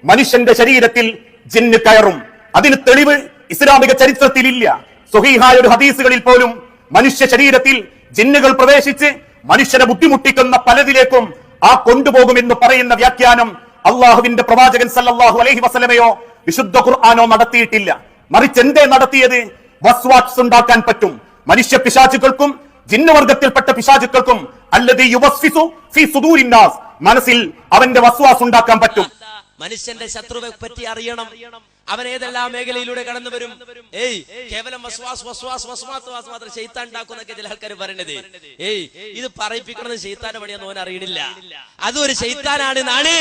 മനുഷ്യന്റെ ശരീരത്തിൽ ജിന്ന് കയറും. അതിന് തെളിവ് ഇസ്ലാമിക ചരിത്രത്തിലില്ല. സ്വഹീഹായ ഒരു ഹദീസുകളിൽ പോലും മനുഷ്യ ശരീരത്തിൽ ജിന്നുകൾ പ്രവേശിച്ച് മനുഷ്യനെ ബുദ്ധിമുട്ടിക്കുന്ന പലതിലേക്കും ആ കൊണ്ടുപോകുമെന്ന് പറയുന്ന വ്യാഖ്യാനം അള്ളാഹുവിന്റെ പ്രവാചകൻ സല്ലല്ലാഹു അലൈഹി വസല്ലമയോ വിശുദ്ധ ഖുർആനോ നടത്തിയിട്ടില്ല. മറിച്ച് എന്തേ നടത്തിയത്? വസ്വാസ് ഉണ്ടാക്കാൻ പറ്റും. മനുഷ്യ പിശാചുക്കൾക്കും ജിന്നുവർഗത്തിൽപ്പെട്ട പിശാചുക്കൾക്കും അല്ലദീ യുവസ്വിസു ഫീ സുദൂരിൻ നാസ്, മനസ്സിൽ അവന്റെ വസ്വാസ് ഉണ്ടാക്കാൻ പറ്റും. മനുഷ്യന്റെ ശത്രുവെ പറ്റി അറിയണം. അവൻ ഏതെല്ലാം മേഖലയിലൂടെ കടന്നു വരും. കേവലം മാത്രം ശൈത്താൻ ഉണ്ടാക്കുന്നൊക്കെ ചില ആൾക്കാർ പറയണത്. ഇത് പറയിപ്പിക്കണത് ശൈത്താന്റെ പണിയാന്ന് ഓൻ അറിയണില്ല. അതൊരു ശൈത്താനാണ് എന്നാണ്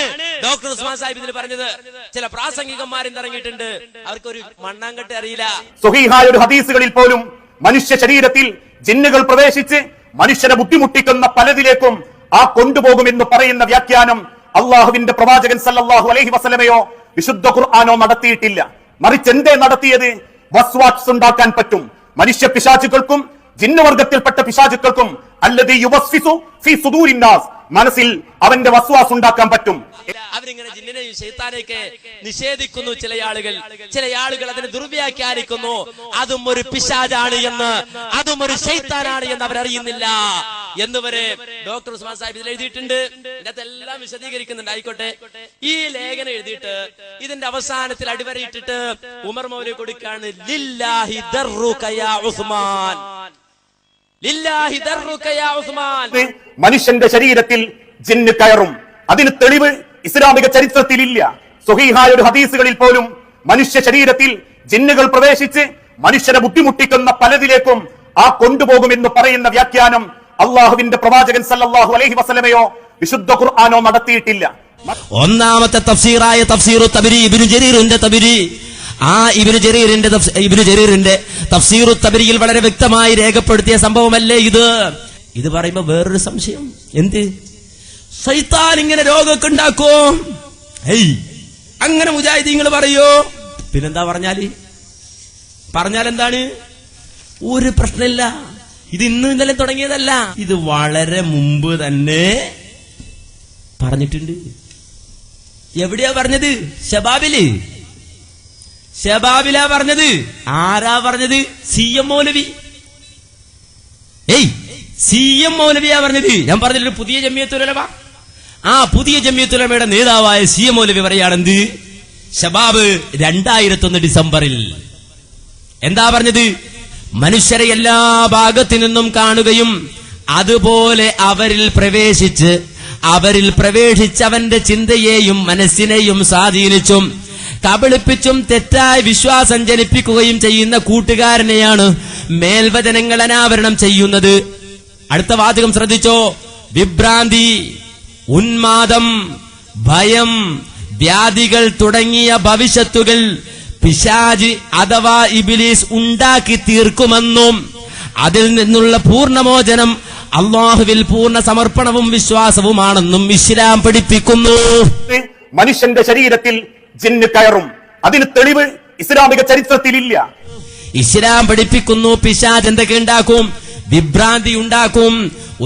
ഡോക്ടർ ഉസ്മാൻ സാഹിബ് ഇതിൽ പറഞ്ഞത്. ചില പ്രാസംഗികന്മാരും ഇറങ്ങിയിട്ടുണ്ട്, അവർക്കൊരു മണ്ണാങ്കട്ട അറിയില്ല. സ്വഹീഹായ ഒരു ഹദീസുകളിൽ പോലും മനുഷ്യ ശരീരത്തിൽ ജിന്നുകൾ പ്രവേശിച്ച് മനുഷ്യനെ ബുദ്ധിമുട്ടിക്കുന്ന പലതിലേക്കും ആ കൊണ്ടുപോകുമെന്ന് പറയുന്ന വ്യാഖ്യാനം അള്ളാഹുവിന്റെ പ്രവാചകൻ സല്ലല്ലാഹു അലൈഹി വസല്ലമയോ വിശുദ്ധ ഖുർആനോ നടത്തിയിട്ടില്ല. മറിച്ച് എന്തേ നടത്തിയത്? വസ്വാസ് ഉണ്ടാക്കാൻ പറ്റും. മനുഷ്യ പിശാചുക്കൾക്കും ജിന്നുവർഗത്തിൽപ്പെട്ട പിശാചുക്കൾക്കും അല്ലദീ യുവസ്വിസു ഫീ സുദൂരിൻ നാസ്, മനസ്സിൽ അവന്റെ വസ്വാസ് ഉണ്ടാക്കാൻ പറ്റും. അവരിങ്ങനെ ജിന്നിനെയും ശൈത്താനെയൊക്കെ നിഷേധിക്കുന്നു. ചില ആളുകൾ അതിനെ ദുർവ്യാഖ്യാനിക്കുന്നു. അതും ഒരു പിശാചാണ് എന്ന്, അതും ഒരു ശൈത്താനാണ് എന്ന് അവരറിയുന്നില്ല എന്നുവരെ ഡോക്ടർ ഉസ്മാൻ സാഹിബ് ഇതിൽ എഴുതിയിട്ടുണ്ട്. ഇതിനകത്തെല്ലാം വിശദീകരിക്കുന്നുണ്ട്. ആയിക്കോട്ടെ, ഈ ലേഖനം എഴുതിയിട്ട് ഇതിന്റെ അവസാനത്തിൽ അടിവരയിട്ടിട്ട് ഉമർ മൗലവി കൊടുക്കാണ് ലില്ലാഹി ദർറുക യാ ഉസ്മാൻ, ലില്ലാഹി ദർറുക യാ ഉസ്മാൻ. മനുഷ്യന്റെ ശരീരത്തിൽ ജിന്ന് കയറും. അതിന് തെളിവ് ഇസ്ലാമിക ചരിത്രത്തിലില്ല. സ്വഹീഹായ ഒരു ഹദീസുകളിൽ പോലും മനുഷ്യ ശരീരത്തിൽ ജിന്നുകൾ പ്രവേശിച്ച് മനുഷ്യനെ ബുദ്ധിമുട്ടിക്കുന്ന പലതിലേക്കും ആ കൊണ്ടുപോകുമെന്ന് പറയുന്ന വ്യാഖ്യാനം അള്ളാഹുവിന്റെ പ്രവാചകൻ സല്ലല്ലാഹു അലൈഹി വസല്ലമയോ വിശുദ്ധ ഖുർആനോ നടത്തിയിട്ടില്ല. ഒന്നാമത്തെ തഫ്സീറായ തഫ്സീറു തബരി, ഇബ്നു ജരീറിന്റെ തബരി, ആ ഇബ്നു ജരീറിന്റെ തഫ്സീറു തബരിയിൽ വളരെ വ്യക്തമായി രേഖപ്പെടുത്തിയ സംഭവമല്ലേ ഇത്? ഇത് പറയുമ്പോ വേറൊരു സംശയം, എന്ത് ശൈത്താൻ ഇങ്ങനെ രോഗമൊക്കെ ഉണ്ടാക്കും? അങ്ങനെ മുജാഹിദീങ്ങൾ പറയോ? പിന്നെന്താ പറഞ്ഞാൽ എന്താണ്? ഒരു പ്രശ്നമില്ല. ഇത് ഇന്ന് ഇന്നലെ തുടങ്ങിയതല്ല, ഇത് വളരെ മുമ്പ് തന്നെ പറഞ്ഞിട്ടുണ്ട്. എവിടെയാ പറഞ്ഞത്? ശബാബിലാ പറഞ്ഞത്. ആരാ പറഞ്ഞത്? CM മൗലവി. CM മൗലവിയാ പറഞ്ഞത്. ഞാൻ പറഞ്ഞില്ല, പുതിയ ജമിയത്തുൽ ഉലമ, ആ പുതിയ ജമിയത്തുൽ ഉലമയുടെ നേതാവായ CM മൗലവി പറയാണെന്ത്? ശബാബ് 2001 ഡിസംബറിൽ എന്താ പറഞ്ഞത്? മനുഷ്യരെ എല്ലാ ഭാഗത്തു നിന്നും കാണുകയും അതുപോലെ അവരിൽ പ്രവേശിച്ചവന്റെ ചിന്തയെയും മനസ്സിനെയും സ്വാധീനിച്ചും കബളിപ്പിച്ചും തെറ്റായ വിശ്വാസം ജനിപ്പിക്കുകയും ചെയ്യുന്ന കൂട്ടുകാരനെയാണ് മേൽവചനങ്ങൾ അനാവരണം ചെയ്യുന്നത്. അടുത്ത വാചകം ശ്രദ്ധിച്ചോ. വിഭ്രാന്തി, ഉന്മാദം, ഭയം, വ്യാധികൾ തുടങ്ങിയ ഭവിഷ്യത്തുകൾ പിശാച് അഥവാ ഇബ്ലീസ് ഉണ്ടാക്കി തീർക്കുമെന്നും അതിൽ നിന്നുള്ള പൂർണ്ണമോചനം അല്ലാഹുവിൽ പൂർണ്ണ സമർപ്പണവും വിശ്വാസവുമാണെന്നും ഇസ്ലാം പഠിപ്പിക്കുന്നു. മനുഷ്യന്റെ ശരീരത്തിൽ ജിന്ന് കയറും. അതിന് തെളിവ് ഇസ്ലാമിക ചരിത്രത്തിലില്ല. ഇസ്ലാം പഠിപ്പിക്കുന്നു പിശാച് എന്തൊക്കെ ഉണ്ടാക്കും? വിഭ്രാന്തി ഉണ്ടാക്കും,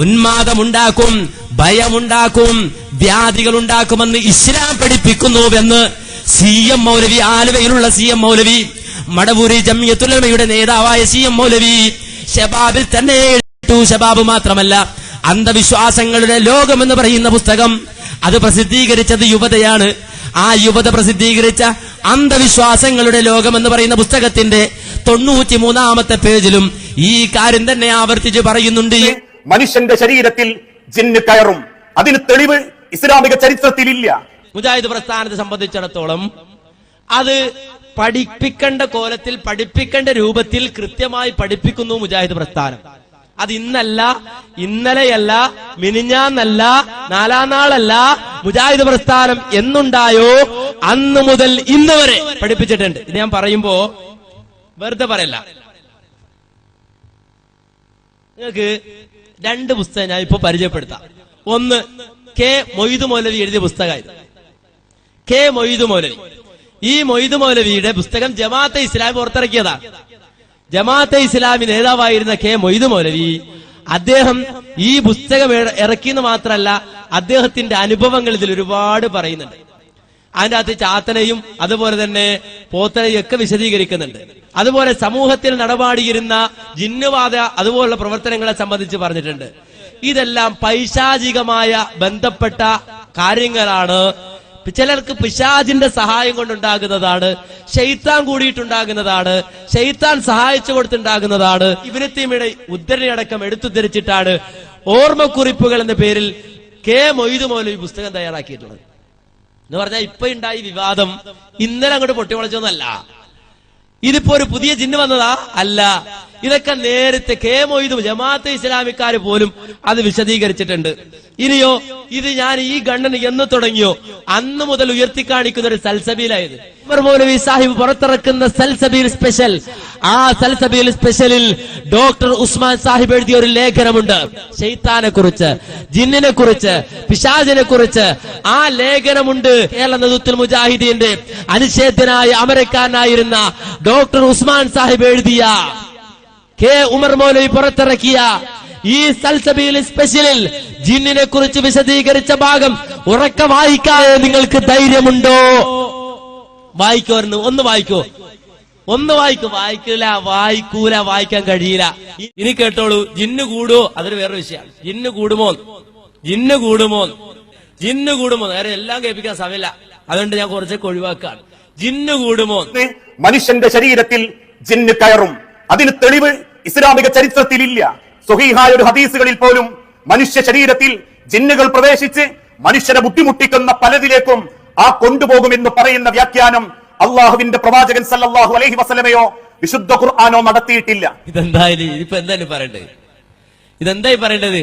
ഉന്മാദമുണ്ടാക്കും, ഭയമുണ്ടാക്കും, വ്യാധികൾ ഉണ്ടാക്കുമെന്ന് ഇസ്ലാം പഠിപ്പിക്കുന്നുവെന്ന് CM മൗലവി, ആലുവയിലുള്ള CM മൗലവി, മടവൂരി ജമിയത്തുൽ ഉലമയുടെ നേതാവായ CM മൗലവി ശബാബിൽ തന്നെ എഴുതിയിട്ടു. ശബാബ് മാത്രമല്ല, അന്ധവിശ്വാസങ്ങളുടെ ലോകം എന്ന് പറയുന്ന പുസ്തകം അത് പ്രസിദ്ധീകരിച്ചത് യുവതയാണ്. ആ യുവത പ്രസിദ്ധീകരിച്ച അന്ധവിശ്വാസങ്ങളുടെ ലോകം എന്ന് പറയുന്ന പുസ്തകത്തിന്റെ 93-ാമത്തെ പേജിലും ഈ കാര്യം തന്നെ ആവർത്തിച്ച് പറയുന്നുണ്ട്. മനുഷ്യന്റെ ശരീരത്തിൽ ജിന്ന് കയറും. അതിന് തെളിവ് ഇസ്ലാമിക ചരിത്രത്തിലില്ല. മുജാഹിദ് പ്രസ്ഥാനത്തെ സംബന്ധിച്ചിടത്തോളം അത് പഠിപ്പിക്കേണ്ട കോലത്തിൽ, പഠിപ്പിക്കേണ്ട രൂപത്തിൽ കൃത്യമായി പഠിപ്പിക്കുന്നു മുജാഹിദ് പ്രസ്ഥാനം. അത് ഇന്നല്ല, ഇന്നലെയല്ല, മിനിഞ്ഞാന്നല്ല, 4-ാം നാളല്ല. മുജാഹിദ് പ്രസ്ഥാനം എന്നുണ്ടായോ അന്ന് മുതൽ ഇന്ന് വരെ പഠിപ്പിച്ചിട്ടുണ്ട്. ഇത് ഞാൻ പറയുമ്പോ വെറുതെ പറയല്ല. നിങ്ങൾക്ക് 2 പുസ്തകം ഞാൻ ഇപ്പൊ പരിചയപ്പെടുത്താം. ഒന്ന് മൊയ്തു മൗലവി എഴുതിയ പുസ്തകമായിരുന്നു. മൊയ്തു മൗലവി. ഈ മൊയ്തു മൗലവിയുടെ പുസ്തകം ജമാഅത്തെ ഇസ്ലാമി പുറത്തിറക്കിയതാണ്. ജമാഅത്തെ ഇസ്ലാമി നേതാവായിരുന്ന മൊയ്തു മൗലവി, അദ്ദേഹം ഈ പുസ്തകം ഇറക്കിയെന്ന് മാത്രമല്ല, അദ്ദേഹത്തിന്റെ അനുഭവങ്ങൾ ഇതിൽ ഒരുപാട് പറയുന്നുണ്ട്. അതിന്റെ അകത്ത് ചാത്തനെയും അതുപോലെ തന്നെ പോത്തനെയും ഒക്കെ വിശദീകരിക്കുന്നുണ്ട്. അതുപോലെ സമൂഹത്തിൽ നടപാടിയിരുന്ന ജിന്നുവാദ അതുപോലുള്ള പ്രവർത്തനങ്ങളെ സംബന്ധിച്ച് പറഞ്ഞിട്ടുണ്ട്. ഇതെല്ലാം പൈശാചികമായ ബന്ധപ്പെട്ട കാര്യങ്ങളാണ്. ചിലർക്ക് പിശാചിന്റെ സഹായം കൊണ്ടുണ്ടാകുന്നതാണ്, ശൈത്താൻ കൂടിയിട്ടുണ്ടാകുന്നതാണ്, ശൈത്താൻ സഹായിച്ചു കൊടുത്തുണ്ടാകുന്നതാണ്. ഇബ്നു തൈമിയുടെ ഉദ്ധരണിയടക്കം എടുത്തുദ്ധരിച്ചിട്ടാണ് ഓർമ്മക്കുറിപ്പുകൾ എന്ന പേരിൽ കെ മൊയ്തു മൗലവി പുസ്തകം തയ്യാറാക്കിയിട്ടുള്ളത്. എന്ന് പറഞ്ഞാൽ ഇപ്പൊ ഉണ്ടായി വിവാദം ഇന്നലെ അങ്ങോട്ട് പൊട്ടിമുളച്ചൊന്നല്ല. ഇതിപ്പോ ഒരു പുതിയ ജിന്ന് വന്നതാ അല്ല. ഇതൊക്കെ നേരത്തെ കെ മൊയ്തു ജമാഅത്തെ ഇസ്ലാമിക്കാര് പോലും അത് വിശദീകരിച്ചിട്ടുണ്ട്. ഇനിയോ ഇത് ഞാൻ ഈ ഗണ്ണന് എന്ന് തുടങ്ങിയോ അന്ന് മുതൽ ഉയർത്തിക്കാണിക്കുന്ന ഒരു സൽസബീലായത്. ഉമർ മൗലവി സാഹിബ് പുറത്തിറക്കുന്ന സൽസബീൽ സ്പെഷ്യൽ, ആ സൽസബീൽ സ്പെഷ്യലിൽ ഡോക്ടർ ഉസ്മാൻ സാഹിബ് എഴുതിയ ഒരു ലേഖനമുണ്ട് ശൈത്താനെ കുറിച്ച്, ജിന്നിനെ കുറിച്ച്, പിശാചിനെ കുറിച്ച്. ആ ലേഖനമുണ്ട് കേരള നേതൃത്വത്തിൽ മുജാഹിദീന്റെ അനിഷേധ്യനായ അമരക്കാരനായിരുന്ന ഡോക്ടർ ഉസ്മാൻ സാഹിബ് എഴുതിയ, കെ ഉമർ മൗലവി പുറത്തിറക്കിയ ഈ സൽസബീൽ സ്പെഷ്യലിൽ ജിന്നിനെ കുറിച്ച് വിശദീകരിച്ച ഭാഗം ഉറക്കെ വായിക്കാതെ നിങ്ങൾക്ക് ധൈര്യമുണ്ടോ? വായിക്കോ, ഒന്ന് വായിക്കോ, ഒന്ന് വായിക്കോ. വായിക്കൂല, വായിക്കാൻ കഴിയില്ല. ഇനി കേട്ടോളൂ. ജിന്ന് കൂടുവോ അതൊരു വേറൊരു വിഷയമാണ്. ജിന്ന് കൂടുമോ നേരെ എല്ലാം കേൾപ്പിക്കാൻ സമയമില്ല, അതുകൊണ്ട് ഞാൻ കുറച്ചൊക്കെ ഒഴിവാക്കാണ്. ജിന്ന് കൂടുമോ? മനുഷ്യന്റെ ശരീരത്തിൽ ജിന്ന് കയറും. അതിന് തെളിവ് ഇസ്ലാമിക ചരിത്രത്തിലില്ല. സ്വഹീഹായ ഒരു ഹദീസുകളിൽ പോലും മനുഷ്യ ശരീരത്തിൽ ജിന്നുകൾ പ്രവേശിച്ച് മനുഷ്യരെ ബുദ്ധിമുട്ടിക്കുന്ന പലതിലേക്കും ആ കൊണ്ടുപോകുമെന്ന് പറയുന്ന വ്യാഖ്യാനം അള്ളാഹുവിന്റെ പ്രവാചകൻ സല്ലല്ലാഹു അലൈഹി വസല്ലമയോ വിശുദ്ധ ഖുർആനോ നടത്തിയിട്ടില്ല. ഇതെന്തായാലും ഇപ്പൊ എന്തായാലും പറയേണ്ടത്, ഇതെന്തായി പറയേണ്ടത്?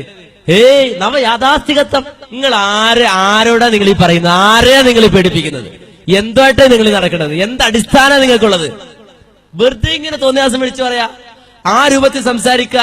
നവ യാഥാസ്ഥികത്വം. നിങ്ങൾ ആരോടാ നിങ്ങൾ ഈ പറയുന്നത്? ആരെയാ നിങ്ങൾ ഈ പേടിപ്പിക്കുന്നത്? എന്തുമായിട്ടാണ് നിങ്ങൾ നടക്കുന്നത്? എന്ത് അടിസ്ഥാനം നിങ്ങൾക്കുള്ളത്? വെറുതെ ഇങ്ങനെ തോന്നിയാസം വിളിച്ചു പറയാ, ആ രൂപത്തിൽ സംസാരിക്കുക.